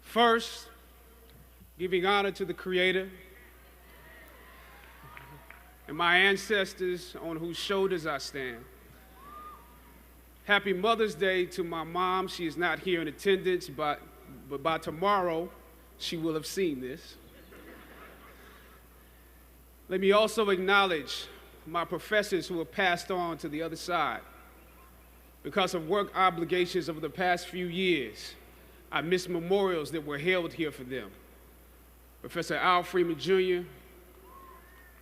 First, giving honor to the Creator and my ancestors on whose shoulders I stand. Happy Mother's Day to my mom. She is not here in attendance, but by tomorrow, she will have seen this. Let me also acknowledge my professors who have passed on to the other side. Because of work obligations over the past few years, I missed memorials that were held here for them. Professor Al Freeman Jr.,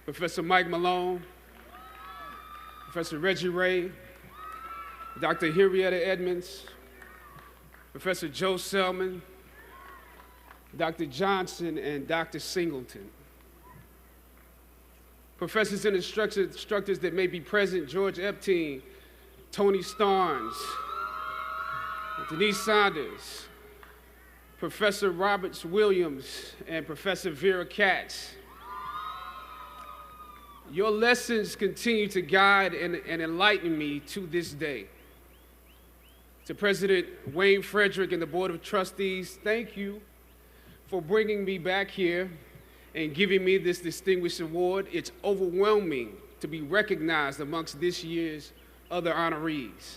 Professor Mike Malone, Professor Reggie Ray, Dr. Henrietta Edmonds, Professor Joe Selman, Dr. Johnson, and Dr. Singleton. Professors and instructors that may be present: George Epstein, Tony Starnes, Denise Saunders, Professor Roberts Williams, and Professor Vera Katz. Your lessons continue to guide and enlighten me to this day. To President Wayne Frederick and the Board of Trustees, thank you for bringing me back here and giving me this distinguished award. It's overwhelming to be recognized amongst this year's other honorees.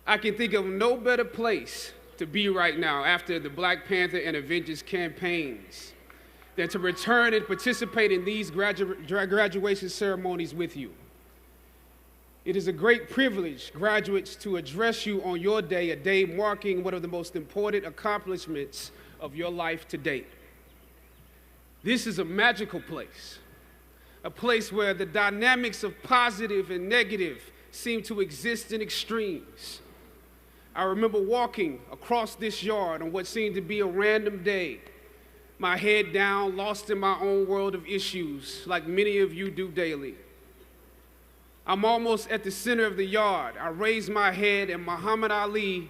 I can think of no better place to be right now after the Black Panther and Avengers campaigns than to return and participate in these graduation ceremonies with you. It is a great privilege, graduates, to address you on your day, a day marking one of the most important accomplishments of your life to date. This is a magical place, a place where the dynamics of positive and negative seem to exist in extremes. I remember walking across this yard on what seemed to be a random day, my head down, lost in my own world of issues, like many of you do daily. I'm almost at the center of the yard. I raised my head, and Muhammad Ali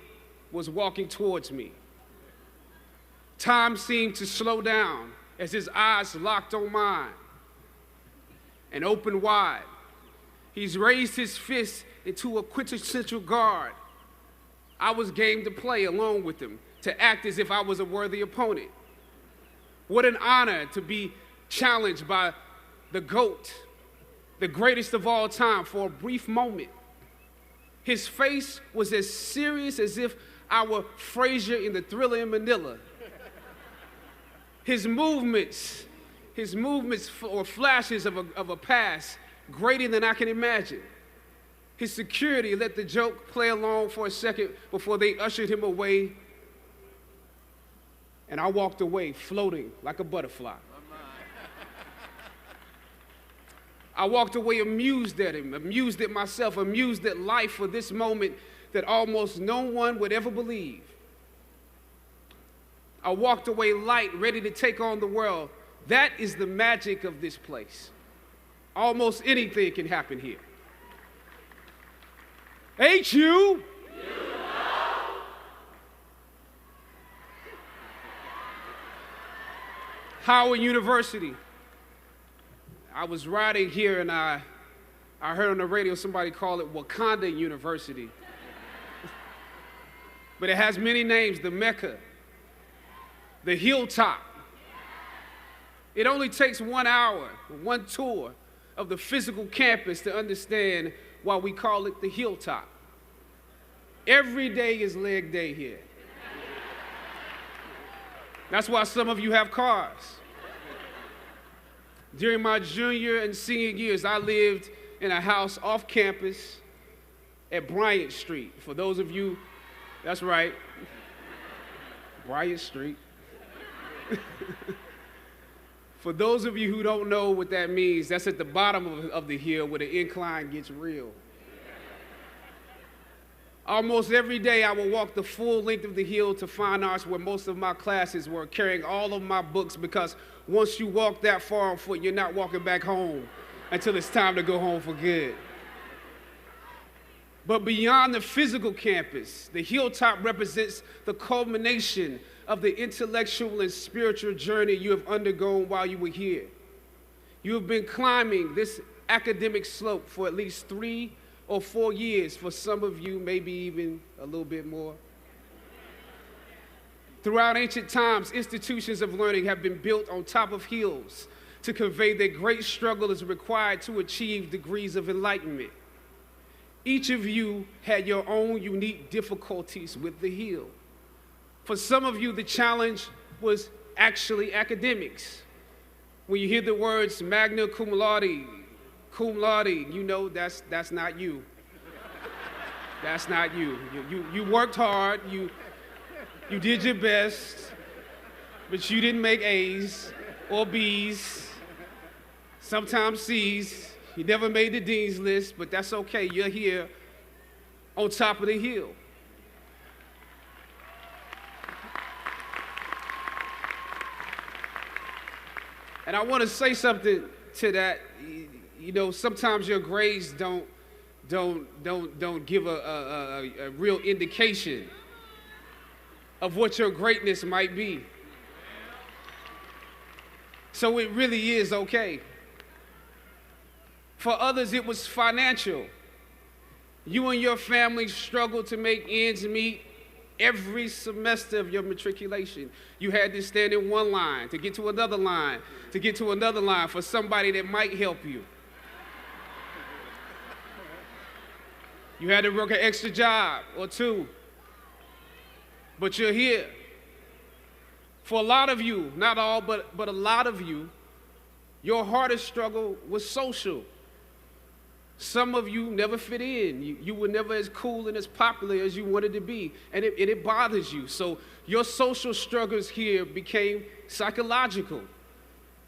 was walking towards me. Time seemed to slow down as his eyes locked on mine and opened wide. He's raised his fist into a quintessential guard. I was game to play along with him, to act as if I was a worthy opponent. What an honor to be challenged by the GOAT, the greatest of all time, for a brief moment. His face was as serious as if I were Frazier in the Thriller in Manila. His movements or flashes of a past greater than I can imagine. His security let the joke play along for a second before they ushered him away, and I walked away floating like a butterfly. I walked away amused at him, amused at myself, amused at life for this moment that almost no one would ever believe. I walked away light, ready to take on the world. That is the magic of this place. Almost anything can happen here. Ain't you? Howard University. I was riding here and I heard on the radio somebody call it Wakanda University. But it has many names: the Mecca, the Hilltop. It only takes 1 hour, one tour of the physical campus to understand why we call it the Hilltop. Every day is leg day here. That's why some of you have cars. During my junior and senior years, I lived in a house off campus at Bryant Street. For those of you, that's right, Bryant Street. For those of you who don't know what that means, that's at the bottom of the hill where the incline gets real. Almost every day I would walk the full length of the hill to Fine Arts, where most of my classes were, carrying all of my books, because once you walk that far on foot, you're not walking back home until it's time to go home for good. But beyond the physical campus, the Hilltop represents the culmination of the intellectual and spiritual journey you have undergone while you were here. You have been climbing this academic slope for at least 3 or 4 years, for some of you, maybe even a little bit more. Throughout ancient times, institutions of learning have been built on top of hills to convey that great struggle is required to achieve degrees of enlightenment. Each of you had your own unique difficulties with the hill. For some of you, the challenge was actually academics. When you hear the words magna cum laude, you know that's not you. That's not you. You worked hard, you did your best, but you didn't make A's or B's, sometimes C's. You never made the dean's list, but that's okay. You're here on top of the hill. And I want to say something to that. You know, sometimes your grades don't give a real indication of what your greatness might be. So it really is okay. For others, it was financial. You and your family struggled to make ends meet every semester of your matriculation. You had to stand in one line to get to another line, to get to another line for somebody that might help you. You had to work an extra job or two, but you're here. For a lot of you, not all, but a lot of you, your hardest struggle was social. Some of you never fit in. You were never as cool and as popular as you wanted to be, and it bothers you. So your social struggles here became psychological.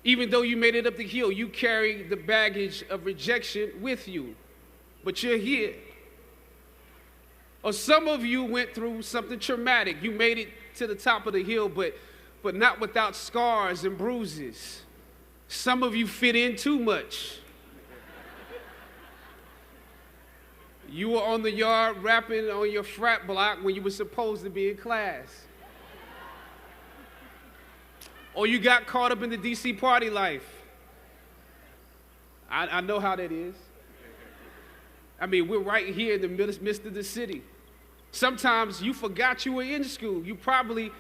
Even though you made it up the hill, you carry the baggage of rejection with you, but you're here. Or some of you went through something traumatic. You made it to the top of the hill, but not without scars and bruises. Some of you fit in too much. You were on the yard rapping on your frat block when you were supposed to be in class. Or you got caught up in the DC party life. I know how that is. I mean, we're right here in the midst of the city. Sometimes you forgot you were in school. You probably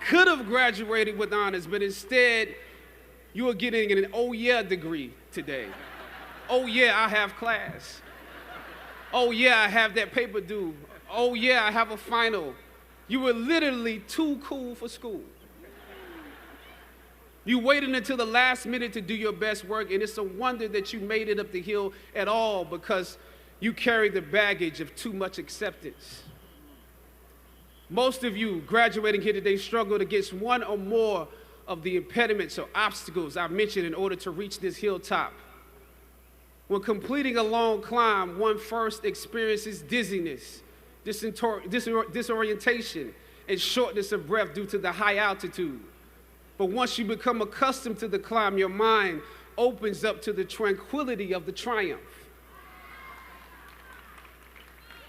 could have graduated with honors, but instead, you are getting an oh yeah degree today. Oh yeah, I have class. Oh yeah, I have that paper due. Oh yeah, I have a final. You were literally too cool for school. You waited until the last minute to do your best work, and it's a wonder that you made it up the hill at all because you carried the baggage of too much acceptance. Most of you graduating here today struggled against one or more of the impediments or obstacles I mentioned in order to reach this hilltop. When completing a long climb, one first experiences dizziness, disorientation, and shortness of breath due to the high altitude. But once you become accustomed to the climb, your mind opens up to the tranquility of the triumph.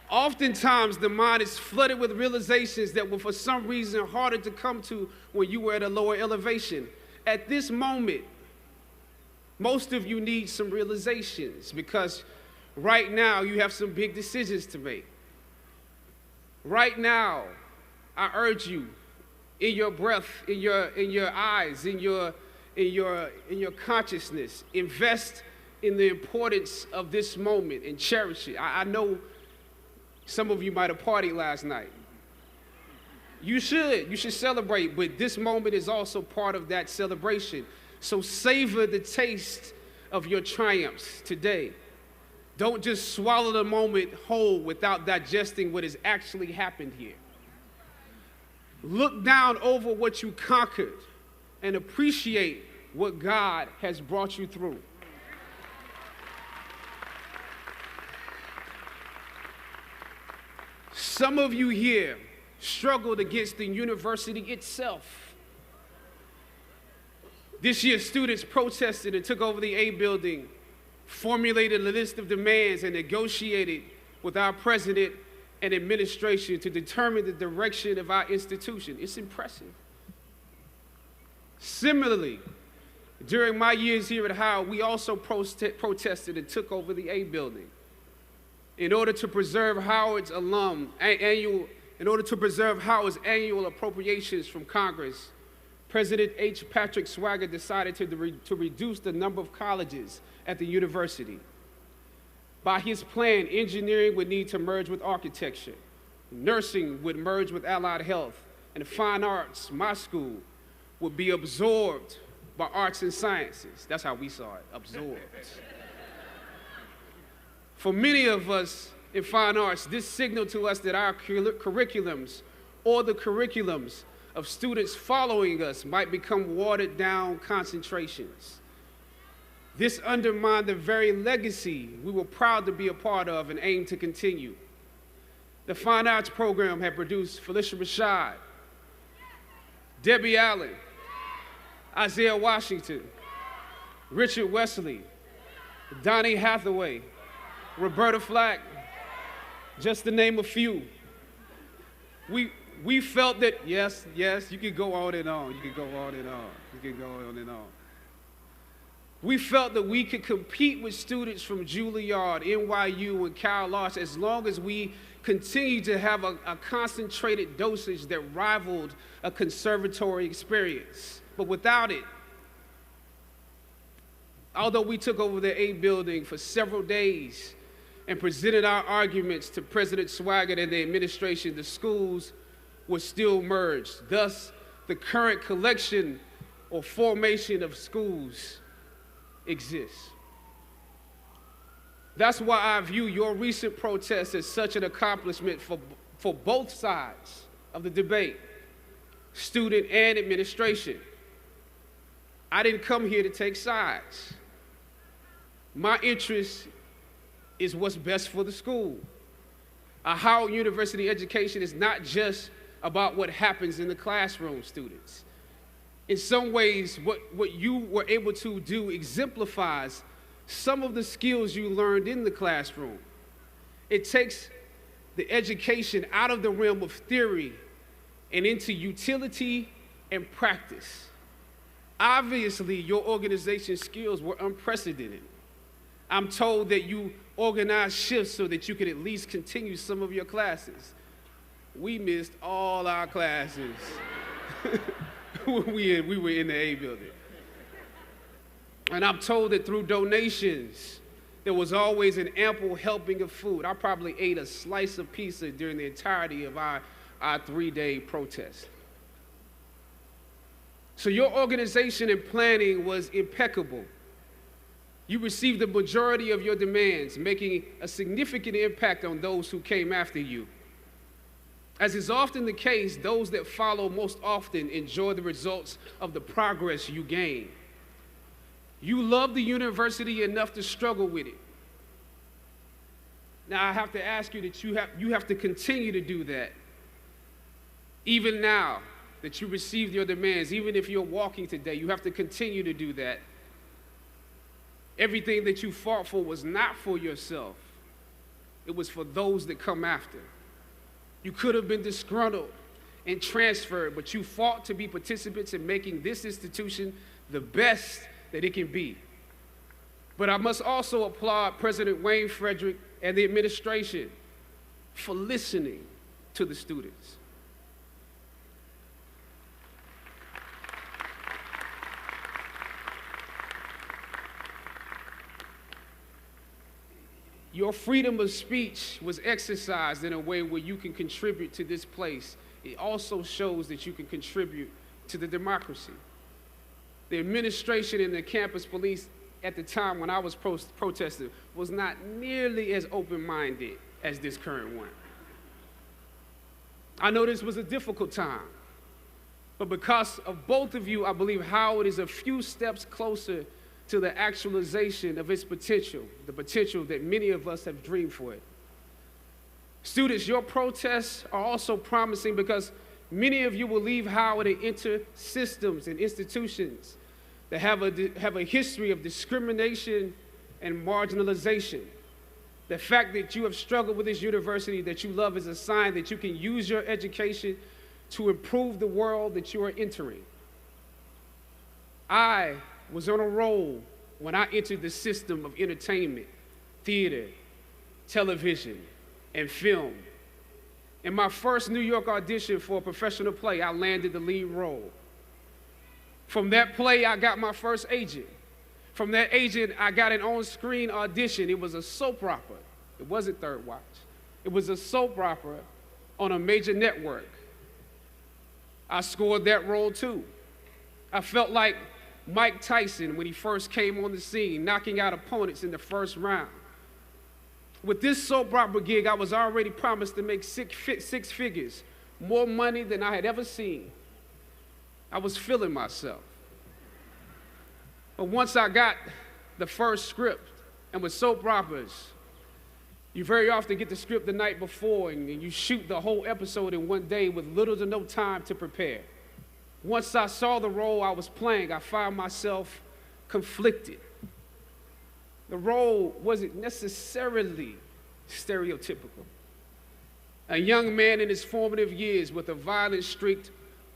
Oftentimes, the mind is flooded with realizations that were for some reason harder to come to when you were at a lower elevation. At this moment, most of you need some realizations because right now you have some big decisions to make. Right now, I urge you, in your breath, in your eyes, in your consciousness, invest in the importance of this moment and cherish it. I know some of you might have partied last night. You should celebrate, but this moment is also part of that celebration. So savor the taste of your triumphs today. Don't just swallow the moment whole without digesting what has actually happened here. Look down over what you conquered and appreciate what God has brought you through. Some of you here struggled against the university itself. This year, students protested and took over the A building, formulated a list of demands, and negotiated with our president and administration to determine the direction of our institution. It's impressive. Similarly, During my years here at Howard, we also protested and took over the A building in order to preserve Howard's annual appropriations from Congress. President H. Patrick Swagger decided to reduce the number of colleges at the university. By his plan, engineering would need to merge with architecture, nursing would merge with allied health, and fine arts, my school, would be absorbed by arts and sciences. That's how we saw it, absorbed. For many of us in fine arts, this signaled to us that our curriculums or the curriculums of students following us might become watered down concentrations. This undermined the very legacy we were proud to be a part of and aim to continue. The Fine Arts program had produced Felicia Rashad, Debbie Allen, Isaiah Washington, Richard Wesley, Donnie Hathaway, Roberta Flack, just to name a few. We felt that, yes, you could go on and on, you could go on and on, you could go on and on. We felt that we could compete with students from Juilliard, NYU, and Cal Arts as long as we continued to have a concentrated dosage that rivaled a conservatory experience. But without it, although we took over the A building for several days and presented our arguments to President Swagger and the administration, the schools were still merged. Thus, the current collection or formation of schools exists. That's why I view your recent protest as such an accomplishment for both sides of the debate, student and administration. I didn't come here to take sides. My interest is what's best for the school. A Howard University education is not just about what happens in the classroom, students. In some ways, what you were able to do exemplifies some of the skills you learned in the classroom. It takes the education out of the realm of theory and into utility and practice. Obviously, your organization skills were unprecedented. I'm told that you organized shifts so that you could at least continue some of your classes. We missed all our classes when we were in the A building. And I'm told that through donations, there was always an ample helping of food. I probably ate a slice of pizza during the entirety of our 3-day protest. So your organization and planning was impeccable. You received the majority of your demands, making a significant impact on those who came after you. As is often the case, those that follow most often enjoy the results of the progress you gain. You love the university enough to struggle with it. Now I have to ask you that you have to continue to do that. Even now that you received your demands, even if you're walking today, you have to continue to do that. Everything that you fought for was not for yourself. It was for those that come after. You could have been disgruntled and transferred, but you fought to be participants in making this institution the best that it can be. But I must also applaud President Wayne Frederick and the administration for listening to the students. Your freedom of speech was exercised in a way where you can contribute to this place. It also shows that you can contribute to the democracy. The administration and the campus police at the time when I was protesting was not nearly as open-minded as this current one. I know this was a difficult time, but because of both of you, I believe Howard is a few steps closer to the actualization of its potential, the potential that many of us have dreamed for it. Students, your protests are also promising because many of you will leave Howard and enter systems and institutions that have a history of discrimination and marginalization. The fact that you have struggled with this university that you love is a sign that you can use your education to improve the world that you are entering. I was on a roll when I entered the system of entertainment, theater, television, and film. In my first New York audition for a professional play, I landed the lead role. From that play, I got my first agent. From that agent, I got an on-screen audition. It was a soap opera. It wasn't Third Watch. It was a soap opera on a major network. I scored that role too. I felt like Mike Tyson when he first came on the scene, knocking out opponents in the first round. With this soap opera gig, I was already promised to make six figures, more money than I had ever seen. I was feeling myself. But once I got the first script, and with soap operas, you very often get the script the night before and you shoot the whole episode in one day with little to no time to prepare. Once I saw the role I was playing, I found myself conflicted. The role wasn't necessarily stereotypical. A young man in his formative years with a violent streak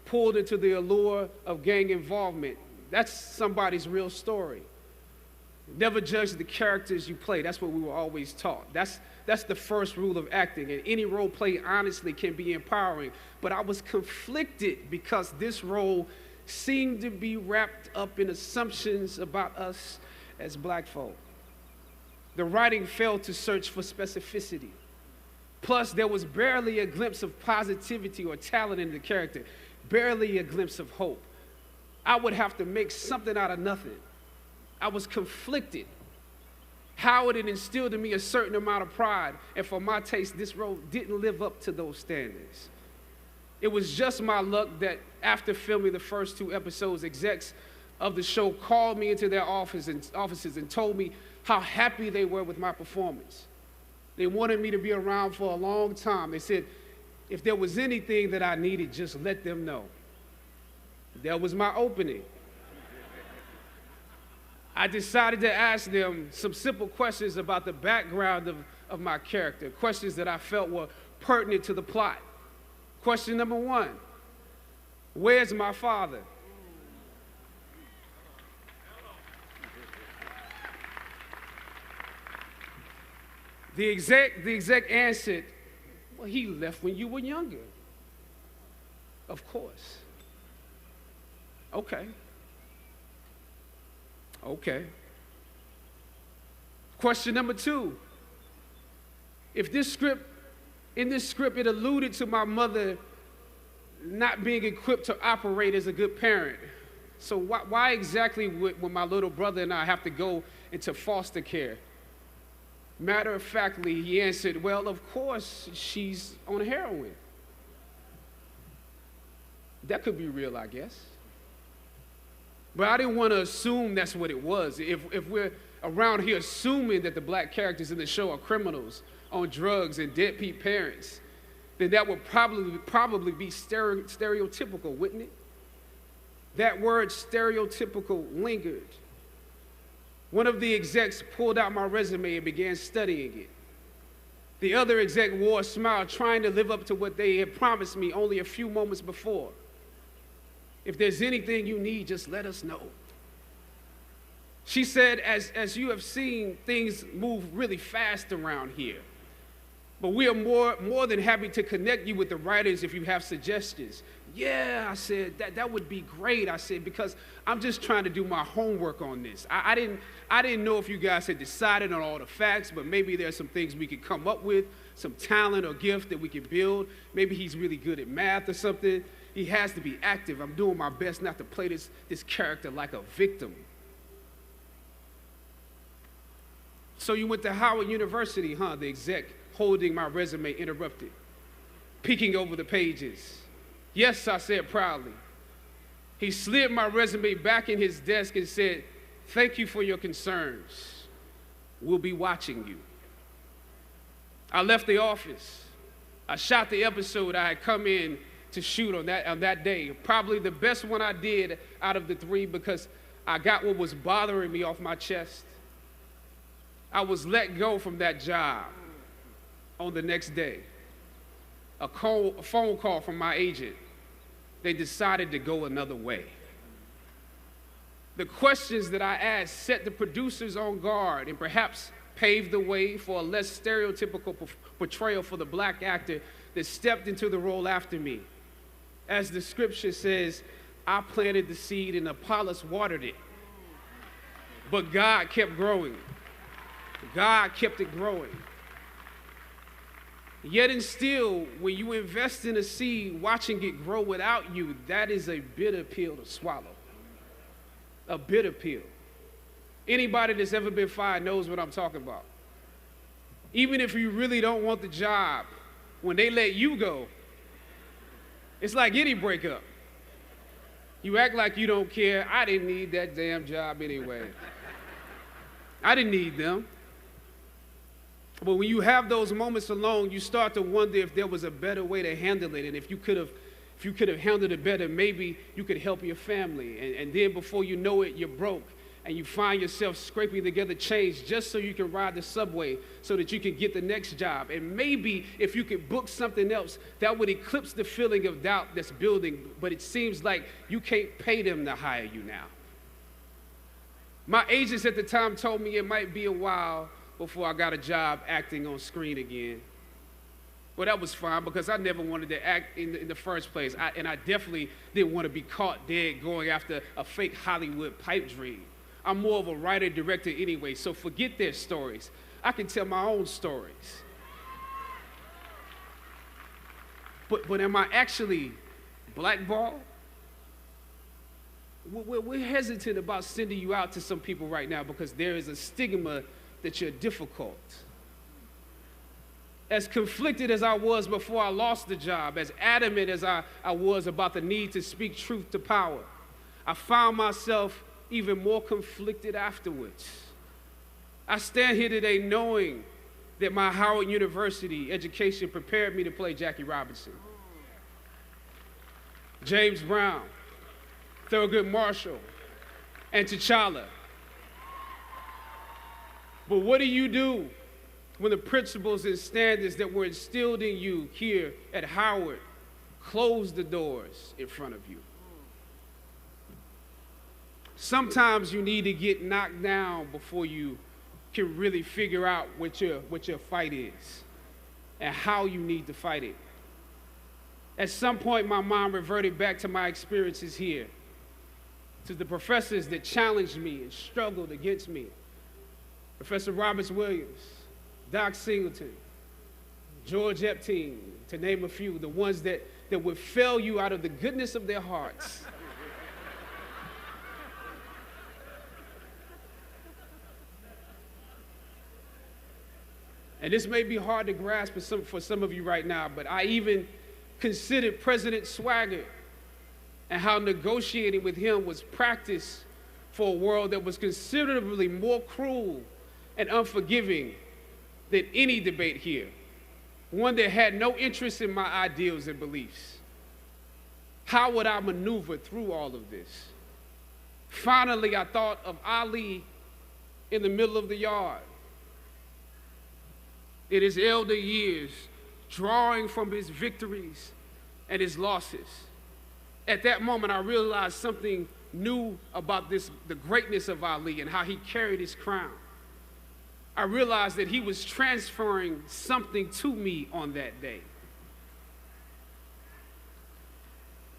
pulled into the allure of gang involvement. That's somebody's real story. Never judge the characters you play. That's what we were always taught. That's the first rule of acting. And any role play, honestly, can be empowering. But I was conflicted because this role seemed to be wrapped up in assumptions about us as black folk. The writing failed to search for specificity. Plus, there was barely a glimpse of positivity or talent in the character, barely a glimpse of hope. I would have to make something out of nothing. I was conflicted. Howard had instilled in me a certain amount of pride, and for my taste, this role didn't live up to those standards. It was just my luck that after filming the first 2 episodes, execs of the show called me into their offices and told me how happy they were with my performance. They wanted me to be around for a long time. They said, if there was anything that I needed, just let them know. That was my opening. I decided to ask them some simple questions about the background of my character, questions that I felt were pertinent to the plot. Question number 1, where's my father? The exec answered, well, he left when you were younger. Of course. Okay. Question number 2. In this script, it alluded to my mother not being equipped to operate as a good parent. So why exactly would my little brother and I have to go into foster care? Matter of factly, he answered, well, of course, she's on heroin. That could be real, I guess. But I didn't want to assume that's what it was. If we're around here assuming that the black characters in the show are criminals on drugs and deadbeat parents, then that would probably be stereotypical, wouldn't it? That word stereotypical lingered. One of the execs pulled out my resume and began studying it. The other exec wore a smile, trying to live up to what they had promised me only a few moments before. If there's anything you need, just let us know. She said, as you have seen, things move really fast around here. But we are more than happy to connect you with the writers if you have suggestions. Yeah, I said, that would be great. I said, because I'm just trying to do my homework on this. I didn't know if you guys had decided on all the facts, but maybe there's some things we could come up with, some talent or gift that we could build. Maybe he's really good at math or something. He has to be active. I'm doing my best not to play this character like a victim. So you went to Howard University, huh? The exec holding my resume interrupted, peeking over the pages. Yes, I said proudly. He slid my resume back in his desk and said, thank you for your concerns. We'll be watching you. I left the office. I shot the episode I had come in to shoot on that day. Probably the best one I did out of the 3 because I got what was bothering me off my chest. I was let go from that job on the next day. A phone call from my agent. They decided to go another way. The questions that I asked set the producers on guard and perhaps paved the way for a less stereotypical portrayal for the black actor that stepped into the role after me. As the scripture says, I planted the seed and Apollos watered it. But God kept growing. God kept it growing. Yet and still, when you invest in a seed, watching it grow without you, that is a bitter pill to swallow. A bitter pill. Anybody that's ever been fired knows what I'm talking about. Even if you really don't want the job, when they let you go, it's like any breakup. You act like you don't care. I didn't need that damn job anyway. I didn't need them. But when you have those moments alone, you start to wonder if there was a better way to handle it, and if you could have handled it better, maybe you could help your family. And then before you know it, you're broke, and you find yourself scraping together change just so you can ride the subway so that you can get the next job. And maybe if you could book something else, that would eclipse the feeling of doubt that's building, but it seems like you can't pay them to hire you now. My agents at the time told me it might be a while before I got a job acting on screen again. Well, that was fine because I never wanted to act in the first place. And I definitely didn't want to be caught dead going after a fake Hollywood pipe dream. I'm more of a writer-director anyway, so forget their stories. I can tell my own stories. But am I actually blackballed? We're hesitant about sending you out to some people right now because there is a stigma that you're difficult. As conflicted as I was before I lost the job, as adamant as I was about the need to speak truth to power, I found myself even more conflicted afterwards. I stand here today knowing that my Howard University education prepared me to play Jackie Robinson, James Brown, Thurgood Marshall, and T'Challa. But what do you do when the principles and standards that were instilled in you here at Howard close the doors in front of you? Sometimes you need to get knocked down before you can really figure out what your fight is and how you need to fight it. At some point, my mind reverted back to my experiences here, to the professors that challenged me and struggled against me. Professor Roberts Williams, Doc Singleton, George Epstein, to name a few, the ones that would fail you out of the goodness of their hearts. And this may be hard to grasp for some of you right now, but I even considered President Swagger and how negotiating with him was practice for a world that was considerably more cruel and unforgiving than any debate here, one that had no interest in my ideals and beliefs. How would I maneuver through all of this? Finally, I thought of Ali in the middle of the yard, in his elder years, drawing from his victories and his losses. At that moment, I realized something new about the greatness of Ali and how he carried his crown. I realized that he was transferring something to me on that day.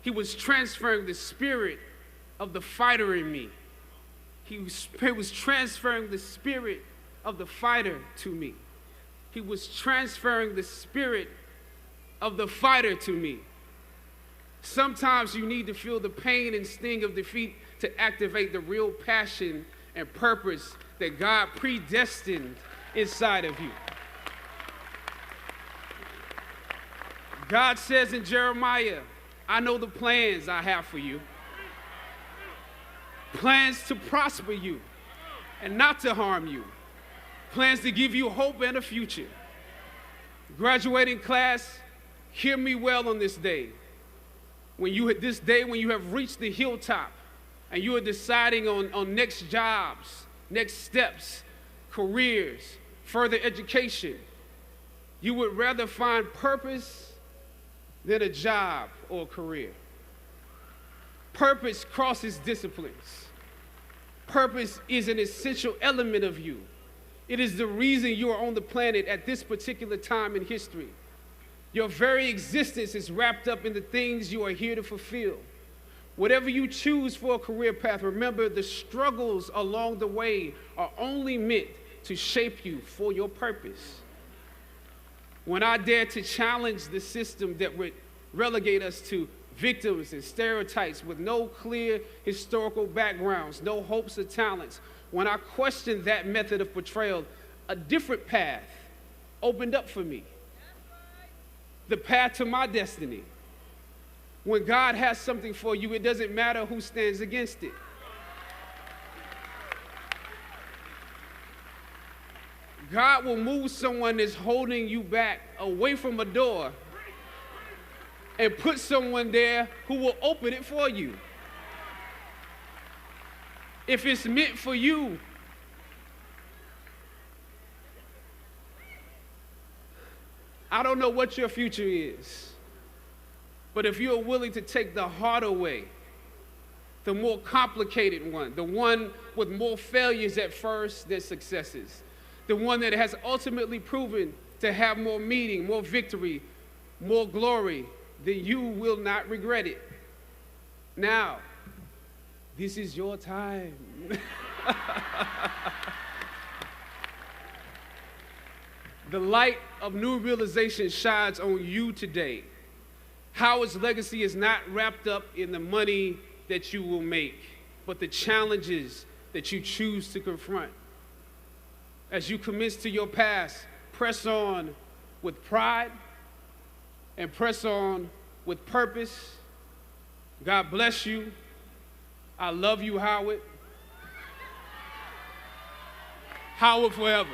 He was transferring the spirit of the fighter in me. He was transferring the spirit of the fighter to me. He was transferring the spirit of the fighter to me. Sometimes you need to feel the pain and sting of defeat to activate the real passion and purpose that God predestined inside of you. God says in Jeremiah, I know the plans I have for you. Plans to prosper you and not to harm you. Plans to give you hope and a future. Graduating class, hear me well on this day. When you have reached the hilltop and you are deciding on next jobs, next steps, careers, further education, you would rather find purpose than a job or a career. Purpose crosses disciplines. Purpose is an essential element of you. It is the reason you are on the planet at this particular time in history. Your very existence is wrapped up in the things you are here to fulfill. Whatever you choose for a career path, remember the struggles along the way are only meant to shape you for your purpose. When I dare to challenge the system that would relegate us to victims and stereotypes with no clear historical backgrounds, no hopes or talents, when I questioned that method of portrayal, a different path opened up for me. The path to my destiny. When God has something for you, it doesn't matter who stands against it. God will move someone that's holding you back away from a door and put someone there who will open it for you. If it's meant for you, I don't know what your future is, but if you're willing to take the harder way, the more complicated one, the one with more failures at first than successes, the one that has ultimately proven to have more meaning, more victory, more glory, then you will not regret it. Now, this is your time. The light of new realization shines on you today. Howard's legacy is not wrapped up in the money that you will make, but the challenges that you choose to confront. As you commence to your past, press on with pride and press on with purpose. God bless you. I love you, Howard. Howard forever.